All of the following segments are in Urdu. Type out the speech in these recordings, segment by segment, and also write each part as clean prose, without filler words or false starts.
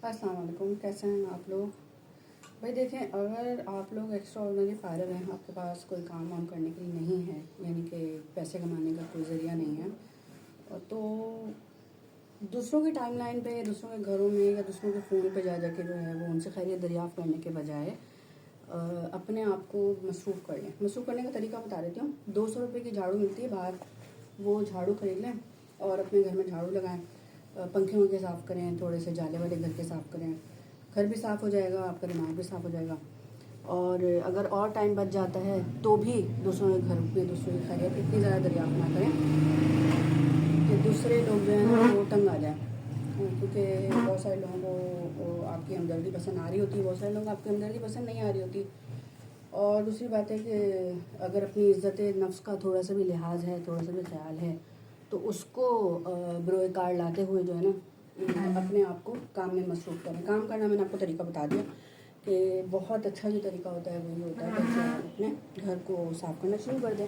السلام علیکم، کیسے ہیں آپ لوگ؟ بھائی دیکھیں، اگر آپ لوگ ایکسٹرا آرڈنری فارغ ہیں، آپ کے پاس کوئی کام وام کرنے کے لیے نہیں ہے، یعنی کہ پیسے کمانے کا کوئی ذریعہ نہیں ہے، تو دوسروں کی ٹائم لائن پہ، دوسروں کے گھروں میں یا دوسروں کے فون پہ جا کے جو ہے وہ ان سے خیریت دریافت کرنے کے بجائے اپنے آپ کو مصروف کر لیں۔ مصروف کرنے کا طریقہ بتا دیتی ہوں۔ 200 روپے کی جھاڑو ملتی ہے باہر، وہ جھاڑو خرید لیں اور اپنے گھر میں جھاڑو لگائیں، پنکھے ونکھے صاف کریں، تھوڑے سے جالے والے گھر کے صاف کریں، گھر بھی صاف ہو جائے گا، آپ کا دماغ بھی صاف ہو جائے گا۔ اور اگر اور ٹائم بچ جاتا ہے تو بھی دوسروں کے گھر پہ دوسروں کی خیریت اتنی زیادہ دریافت نہ کریں کہ دوسرے لوگ جو ہیں نا وہ تنگ آ جائیں، کیونکہ بہت سارے لوگوں کو آپ کی ہمدردی پسند آ رہی ہوتی ہے، بہت سارے لوگ آپ کی ہمدردی پسند نہیں آ رہی ہوتی۔ اور دوسری بات ہے کہ اگر اپنی عزت نفس کا تھوڑا سا بھی لحاظ ہے، تھوڑا سا بھی خیال ہے، تو اس کو بروئے کار لاتے ہوئے جو ہے نا اپنے آپ کو کام میں مصروف کریں۔ کام کرنا میں نے آپ کو طریقہ بتا دیا کہ بہت اچھا جو طریقہ ہوتا ہے وہی ہوتا ہے کہ آپ اپنے گھر کو صاف کرنا شروع کر دیں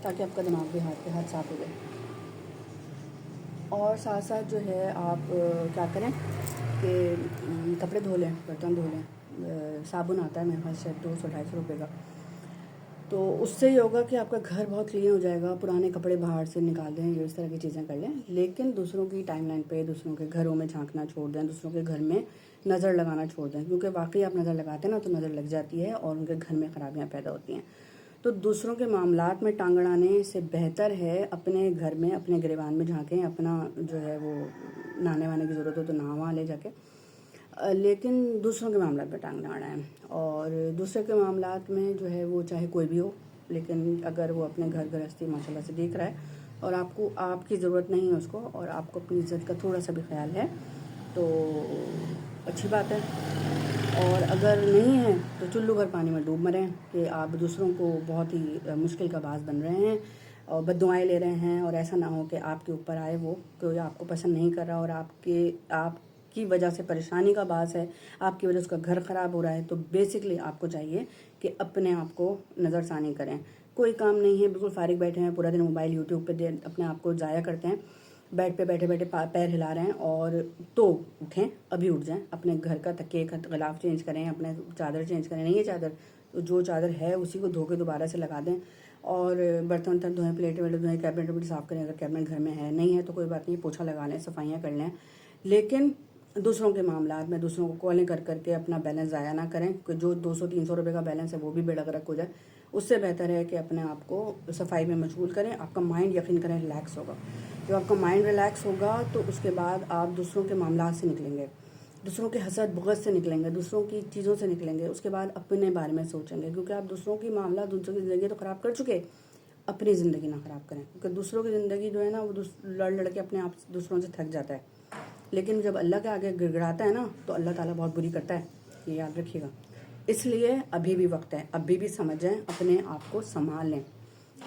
تاکہ آپ کا دماغ بھی ہاتھ کے ہاتھ صاف ہو جائے۔ اور ساتھ ساتھ جو ہے آپ کیا کریں کہ کپڑے دھو لیں، برتن دھو لیں۔ صابن آتا ہے میرے پاس شاید 200-250 روپے کا، تو اس سے یہ ہوگا کہ آپ کا گھر بہت کلین ہو جائے گا۔ پرانے کپڑے باہر سے نکال دیں، یہ اس طرح کی چیزیں کر لیں، لیکن دوسروں کی ٹائم لائن پہ، دوسروں کے گھروں میں جھانکنا چھوڑ دیں، دوسروں کے گھر میں نظر لگانا چھوڑ دیں، کیونکہ واقعی آپ نظر لگاتے ہیں نا تو نظر لگ جاتی ہے اور ان کے گھر میں خرابیاں پیدا ہوتی ہیں۔ تو دوسروں کے معاملات میں ٹانگ اڑانے سے بہتر ہے اپنے گھر میں، اپنے گریبان میں جھانکیں، اپنا جو ہے وہ نہانے وانے کی ضرورت ہو تو نہا وہاں لے جا کے، لیکن دوسروں کے معاملات میں ٹانگ نہ اڑائیں۔ اور دوسرے کے معاملات میں جو ہے وہ چاہے کوئی بھی ہو، لیکن اگر وہ اپنے گھر گرہستی ماشاء اللہ سے دیکھ رہا ہے اور آپ کو، آپ کی ضرورت نہیں ہے اس کو، اور آپ کو اپنی عزت کا تھوڑا سا بھی خیال ہے تو اچھی بات ہے۔ اور اگر نہیں ہے تو چلو بھر پانی میں ڈوب مریں کہ آپ دوسروں کو بہت ہی مشکل کا باعث بن رہے ہیں اور بد دعائیں لے رہے ہیں، اور ایسا نہ ہو کہ آپ کے اوپر آئے وہ کوئی آپ کو پسند نہیں کر رہا اور آپ کی وجہ سے پریشانی کا باعث ہے، آپ کی وجہ سے اس کا گھر خراب ہو رہا ہے۔ تو بیسکلی آپ کو چاہیے کہ اپنے آپ کو نظر ثانی کریں۔ کوئی کام نہیں ہے، بالکل فارغ بیٹھے ہیں، پورا دن موبائل یوٹیوب پہ اپنے آپ کو ضائع کرتے ہیں، بیڈ پہ بیٹھے بیٹھے پیر ہلا رہے ہیں، اور تو اٹھیں، ابھی اٹھ جائیں، اپنے گھر کا تکیے کا غلاف چینج کریں، اپنے چادر چینج کریں، نہیں ہے چادر تو جو چادر ہے اسی کو دھو کے دوبارہ سے لگا دیں، اور برتن ورتن دھوئیں، پلیٹ ویٹ دھوئیں، کیبنٹ ویبنٹ صاف کریں، اگر کیبنٹ گھر میں ہے، نہیں ہے تو کوئی بات نہیں، پوچھا لگا لیں، صفائیاں کر لیں، لیکن دوسروں کے معاملات میں دوسروں کو کالیں کر کر کے اپنا بیلنس ضائع نہ کریں کہ جو 200-300 روپے کا بیلنس ہے وہ بھی بے ڈگ رکھ ہو جائے۔ اس سے بہتر ہے کہ اپنے آپ کو صفائی میں مشغول کریں، آپ کا مائنڈ یقین کریں ریلیکس ہوگا۔ جب آپ کا مائنڈ ریلیکس ہوگا تو اس کے بعد آپ دوسروں کے معاملات سے نکلیں گے، دوسروں کے حسد بغض سے نکلیں گے، دوسروں کی چیزوں سے نکلیں گے، اس کے بعد اپنے بارے میں سوچیں گے، کیونکہ آپ دوسروں کی معاملات، دوسروں کی زندگی تو خراب کر چکے، اپنی زندگی نہ خراب کریں، کیونکہ دوسروں کی زندگی جو ہے نا وہ لڑ کے اپنے آپ دوسروں سے تھک جاتا ہے، لیکن جب اللہ کے آگے گڑ گڑاتا ہے نا تو اللہ تعالیٰ بہت بری کرتا ہے، یہ یاد رکھیے گا۔ اس لیے ابھی بھی وقت ہے، ابھی بھی سمجھیں، اپنے آپ کو سنبھال لیں،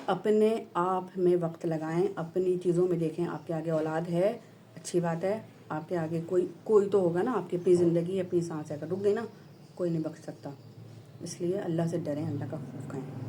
اپنے آپ میں وقت لگائیں، اپنی چیزوں میں دیکھیں۔ آپ کے آگے اولاد ہے، اچھی بات ہے، آپ کے آگے کوئی تو ہوگا نا، آپ کی اپنی زندگی، اپنی سانس ہے، اگر رک گئی نا کوئی نہیں بخش سکتا۔ اس لیے اللہ سے ڈریں، اللہ کا خوف کھائیں۔